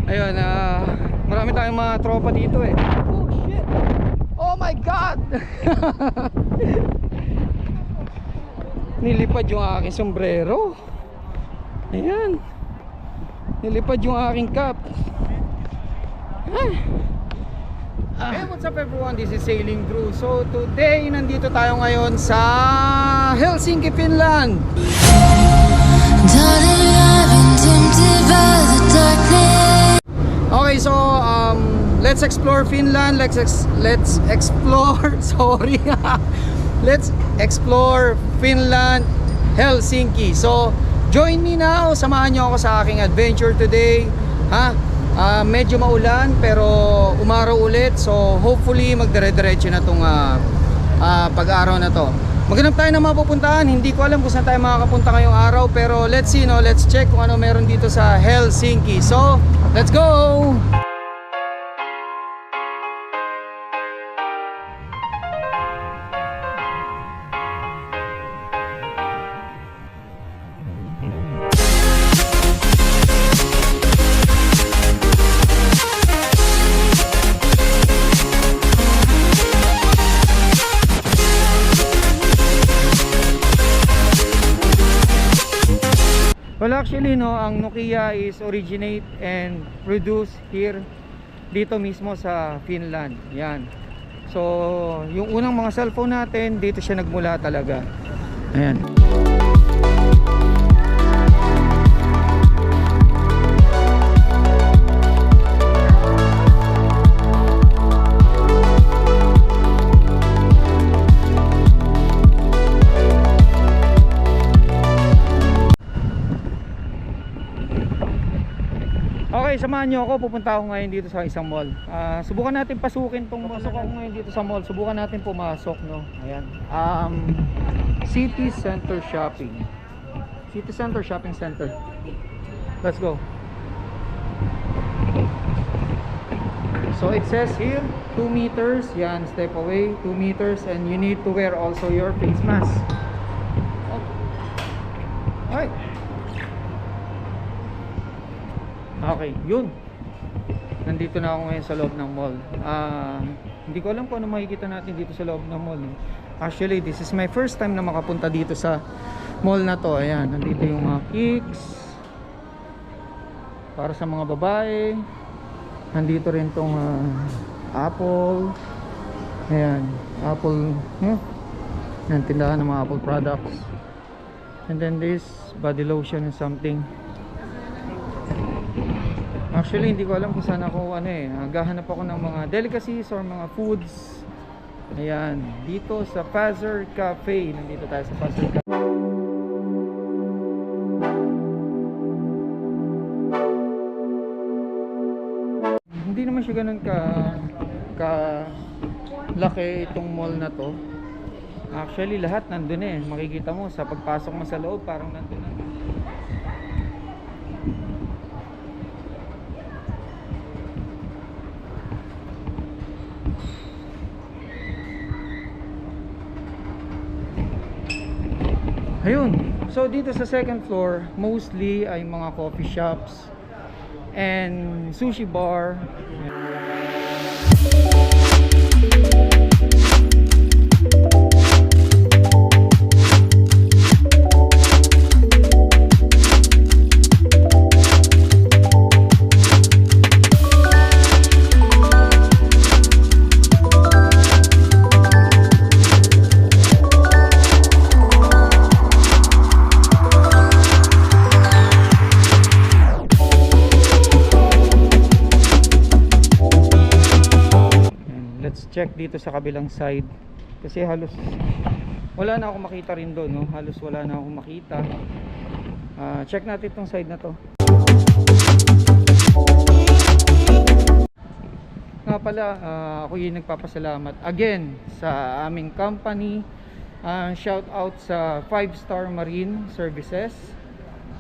Ayun, marami tayong mga tropa dito eh. Oh shit! Oh my god! Nilipad yung aking sombrero. Ayan. Nilipad yung aking cap. Hey, what's up everyone? This is Sailing Crew. So today, nandito tayo ngayon sa Helsinki, Finland. Okay, so let's explore Finland. Let's explore sorry. Let's explore Finland, Helsinki. So join me now. Samahan niyo ako sa aking adventure today. Medyo maulan pero umaraw ulit. So hopefully magdire-diretso na tong pag-araw na to. Maghanap tayo ng mapupuntahan. Hindi ko alam kung saan tayo makakapunta ngayong araw, pero let's see, no? Let's check kung ano meron dito sa Helsinki. So, let's go! Well, actually, no, ang Nokia is originate and produced here dito mismo sa Finland. Yan. So, yung unang mga cellphone natin, dito siya nagmula talaga. Ayan. Okay, samahan nyo ako. Pupunta ako ngayon dito sa isang mall. Subukan natin pasukin tong pasok ako ngayon dito sa mall. Subukan natin pumasok, no. Ayan. City Center Shopping. City Center Shopping Center. Let's go. So it says here 2 meters. Yan, step away 2 meters and you need to wear also your face mask. Alright. Okay, yun. Nandito na ako ngayon sa loob ng mall. Hindi ko alam kung ano makikita natin dito sa loob ng mall. Actually, this is my first time na makapunta dito sa mall na to. Ayan, nandito yung mga kicks para sa mga babae. Nandito rin tong Apple. Ayan, Apple. Ayan, tindahan ng mga Apple products. And then this body lotion and something. Actually, hindi ko alam kung saan ako naghahanap ako ng mga delicacies or mga foods. Ayan, dito sa Fazzer Cafe. Nandito tayo sa Fazzer Cafe. Hindi naman siya ganun ka laki itong mall na to. Actually, lahat nandun makikita mo sa pagpasok mo sa loob, parang nandun na. Ayun, so dito sa second floor mostly ay mga coffee shops and sushi bar. Check dito sa kabilang side kasi halos wala na ako makita rin doon, no? Halos wala na ako makita. Check natin itong side na to. Nga pala, ako yung nagpapasalamat again sa aming company. Shout out sa 5-star Marine Services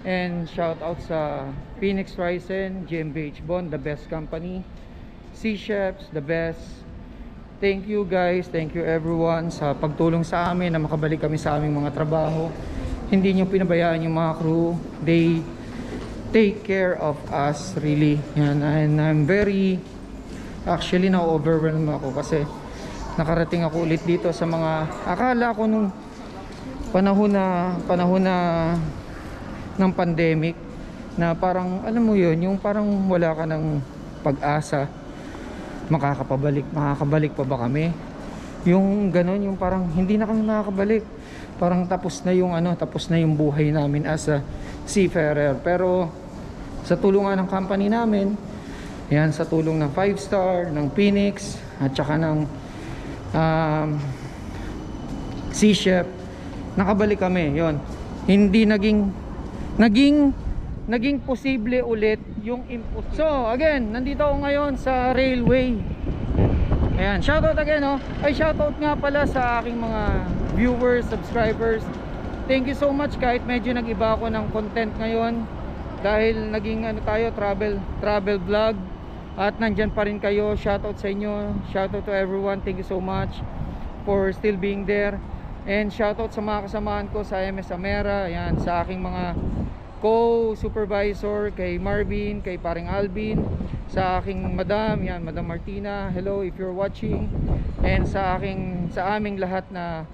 and shout out sa Phoenix Rising, GmbH Bond, the best company. Sea Chefs, the best. Thank you guys, thank you everyone sa pagtulong sa amin na makabalik kami sa aming mga trabaho. Hindi nyo pinabayaan yung mga crew. They take care of us really. Yan, and I'm very actually na-overwhelmed ako kasi nakarating ako ulit dito sa mga akala ko nung panahon na ng pandemic na parang alam mo yun, yung parang wala ka ng pag-asa makakabalik pa ba kami, yung ganon, yung parang hindi na kami makakabalik, parang tapos na yung buhay namin as a seafarer. Pero sa tulungan ng company namin, yan, sa tulong ng 5-star, ng Phoenix at saka ng Sea Chef, nakabalik kami. Yon, hindi naging posible ulit yung imposible. So again, nandito ako ngayon sa railway. Ayan, shoutout again, oh. Ay, shoutout nga pala sa aking mga viewers, subscribers. Thank you so much kahit medyo nag-iba ako ng content ngayon dahil naging tayo, travel vlog, at nandyan pa rin kayo. Shoutout sa inyo, shoutout to everyone. Thank you so much for still being there. And shoutout sa mga kasamahan ko sa MS Amera, ayan, sa aking mga co-supervisor, kay Marvin, kay paring Alvin, sa aking madam, yan, Madam Martina, hello if you're watching, and sa aming lahat na,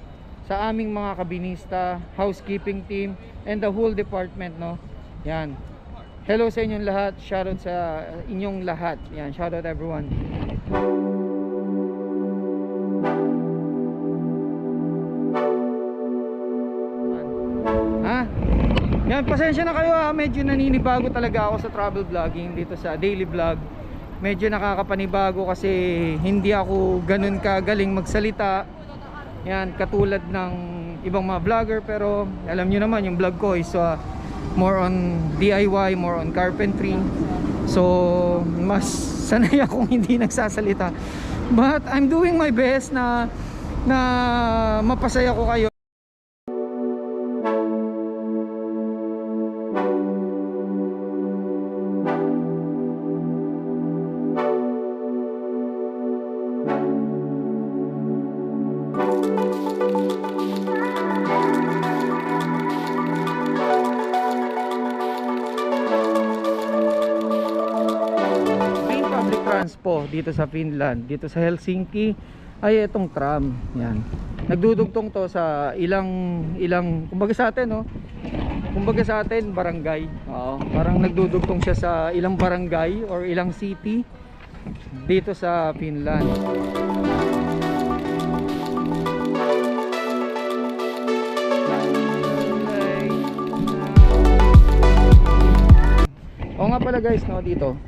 sa aming mga kabinista, housekeeping team, and the whole department, no, yan, hello sa inyong lahat, shoutout sa inyong lahat, yan, shoutout everyone. Yan, pasensya na kayo ha, medyo naninibago talaga ako sa travel vlogging dito sa daily vlog. Medyo nakakapanibago kasi hindi ako ganun kagaling magsalita. Yan, katulad ng ibang mga vlogger, pero alam nyo naman yung vlog ko is more on DIY, more on carpentry. So, mas sanay akong hindi nagsasalita. But I'm doing my best na mapasaya ko kayo. Po dito sa Finland, dito sa Helsinki ay itong tram. Yan, nagdudugtong to sa ilang kumbaga sa atin, no, kumbaga sa atin barangay. Oo, parang nagdudugtong siya sa ilang barangay or ilang city dito sa Finland. O nga pala guys, no, dito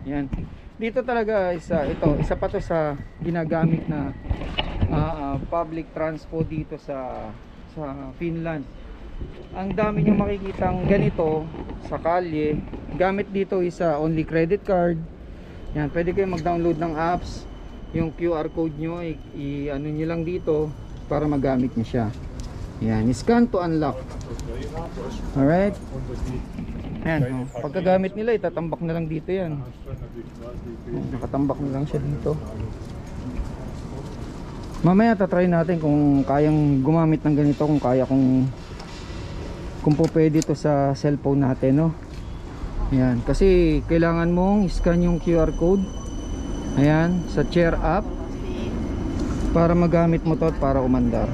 yan, dito talaga isa pa to sa ginagamit na public transport dito sa Finland. Ang dami nyo makikitang ganito sa kalye. Gamit dito is only credit card. Yan, pwede kayo mag-download ng apps. Yung QR code nyo ano nyo lang dito para magamit nyo siya. Yan, scan to unlock. Alright. Ayan, pagkagamit nila itatambak na lang dito yan. Nakatambak na lang siya dito. Mamaya tatry natin kung kayang gumamit ng ganito, kung kaya kung po pwede to sa cellphone natin, no. Ayan, kasi kailangan mong scan yung QR code. Ayan, sa chair app para magamit mo to at para umandar.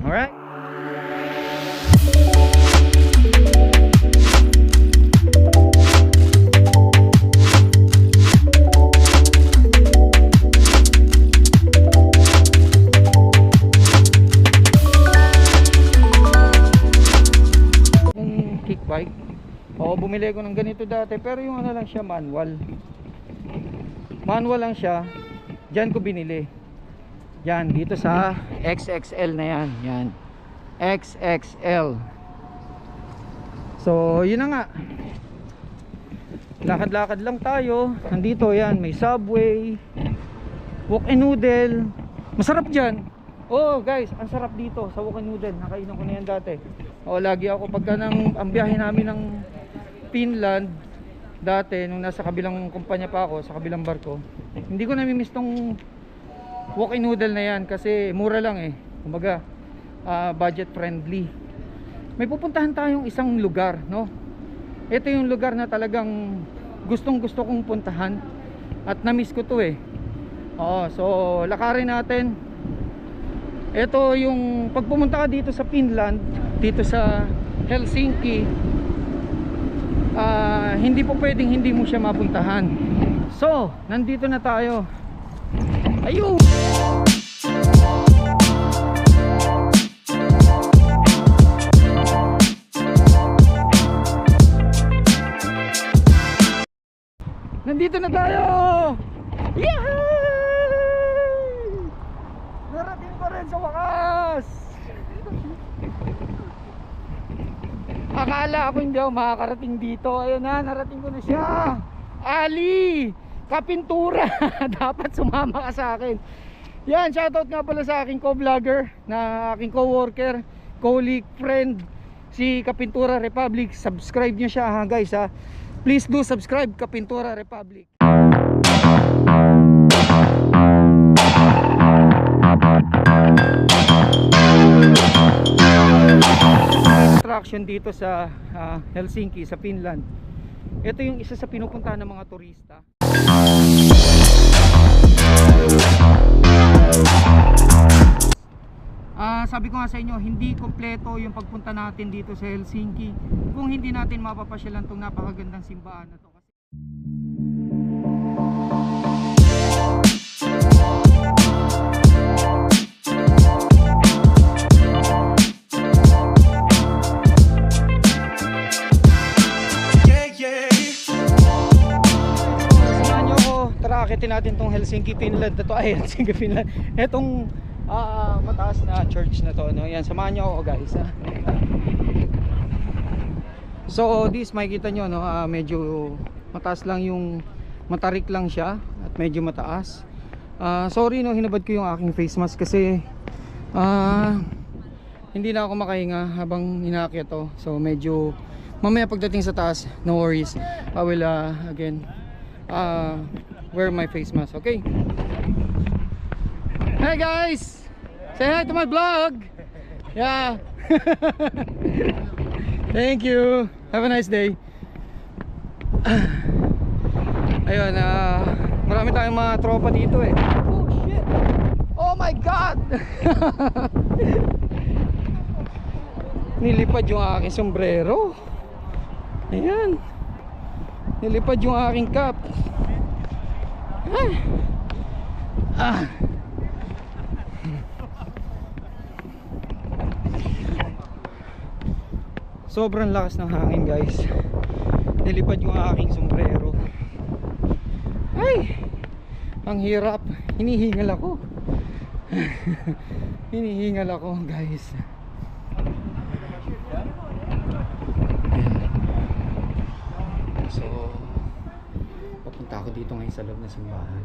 Alright. Bike. Oo, bumili ko ng ganito dati, pero yung ano lang siya, manual lang siya. Diyan ko binili. Yan, dito sa XXL na yan. Yan, XXL. So, yun na nga. Lakad-lakad lang tayo. Nandito yan, may Subway, Wok and Noodle. Masarap dyan. Oh guys, ang sarap dito sa Wok and Noodle. Nakainom ko na yan dati. O, lagi ako pagka ang biyahe namin ng Finland dati, nung nasa kabilang kumpanya pa ako, sa kabilang barko, hindi ko namimiss tong Wok and Noodle na yan kasi mura lang eh. Kumbaga, budget friendly. may pupuntahan tayong isang lugar, no? Ito yung lugar na talagang gustong gusto kong puntahan at na-miss ko to eh. Oo, so lakarin natin. Ito yung pag pumunta ka dito sa Finland, dito sa Helsinki, hindi po pwedeng hindi mo siya mapuntahan. So, nandito na tayo. Ayun! Nandito na tayo! Yay! Narating ko rin sa wakas! Akala ako hindi ako makakarating dito. Ayun na, narating ko na siya. Ali! Kapintura! Dapat sumama ka sa akin. Yan, shoutout nga pala sa aking co-vlogger, na aking co-worker, colleague, friend, si Kapintura Republic. Subscribe nyo siya ha guys ha. Please do subscribe, Kapintura Republic. Attraction dito sa Helsinki, sa Finland. Ito yung isa sa pinupuntahan ng mga turista. Sabi ko nga sa inyo, hindi kompleto yung pagpunta natin dito sa Helsinki kung hindi natin mapapasyalan tong napakagandang simbahan na to. Samahan nyo ako, tara akitin natin tong Helsinki, Finland na to. Ay, Helsinki, Finland. Etong mataas na church na to, no? Yan, samahan nyo ako guys ha? So this makikita nyo, no? Medyo mataas lang yung, matarik lang siya at medyo mataas. Sorry no, hinabad ko yung aking face mask kasi hindi na ako makahinga habang inaakyat to. So medyo mamaya pagdating sa taas, no worries, I will again wear my face mask. Okay. Hey guys, say hi to my vlog. Yeah. Thank you. Have a nice day. Ayun, marami tayong mga tropa dito eh. Oh shit. Oh my god. Nilipad yung aking sombrero. Ayan. Nilipad yung aking cap. Sobrang lakas ng hangin guys. Nilipad yung aking sombrero. Ay, ang hirap. Hinihingal ako. Hinihingal ako guys. So papunta ako dito ngayon sa loob ng simbahan.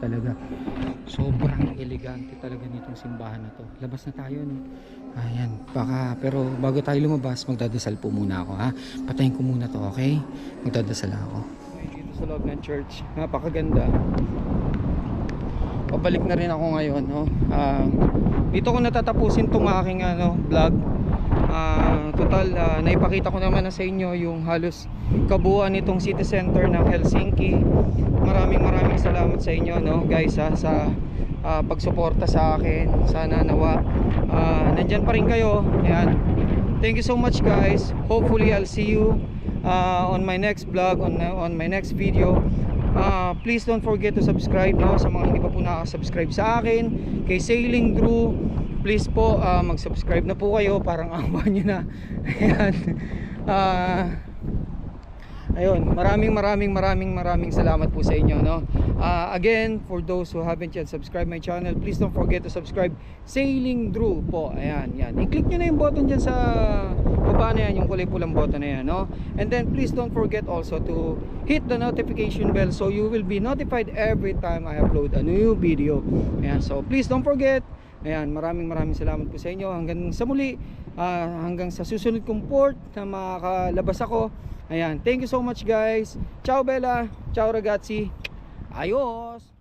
Talaga, sobrang elegante talaga nitong simbahan na to. Labas na tayo no. Ayan, baka, pero bago tayo lumabas, magdadasal po muna ako ha. Patayin ko muna to, okay? Magdadasal ako. Dito sa loob ng church, napakaganda. Pabalik na rin ako ngayon no. Dito ko natatapusin tong aking vlog. Total, naipakita ko naman na sa inyo yung halos kabuuan nitong city center ng Helsinki. Maraming salamat sa inyo no guys sa pagsuporta sa akin. Sana nawa nandyan pa rin kayo. Ayan. Thank you so much guys. Hopefully I'll see you on my next vlog, on my next video. Please don't forget to subscribe, no? Sa mga hindi pa po nakasubscribe sa akin, kay Sailing Drew, please po mag-subscribe na po kayo. Parang awa nyo na. Ayan. Ayun, maraming salamat po sa inyo, no? Again, for those who haven't yet subscribed my channel, please don't forget to subscribe Sailing Drew po. Ayan, yan. I-click nyo na yung button dyan sa baba na yan, yung kulay pulang button na yan, no? And then please don't forget also to hit the notification bell so you will be notified every time I upload a new video. Ayan, so please don't forget. Ayan, maraming salamat po sa inyo. Hanggang sa muli, hanggang sa susunod kong port na makakalabas ako. Ayan, thank you so much guys. Ciao Bella, ciao ragazzi. Ayos.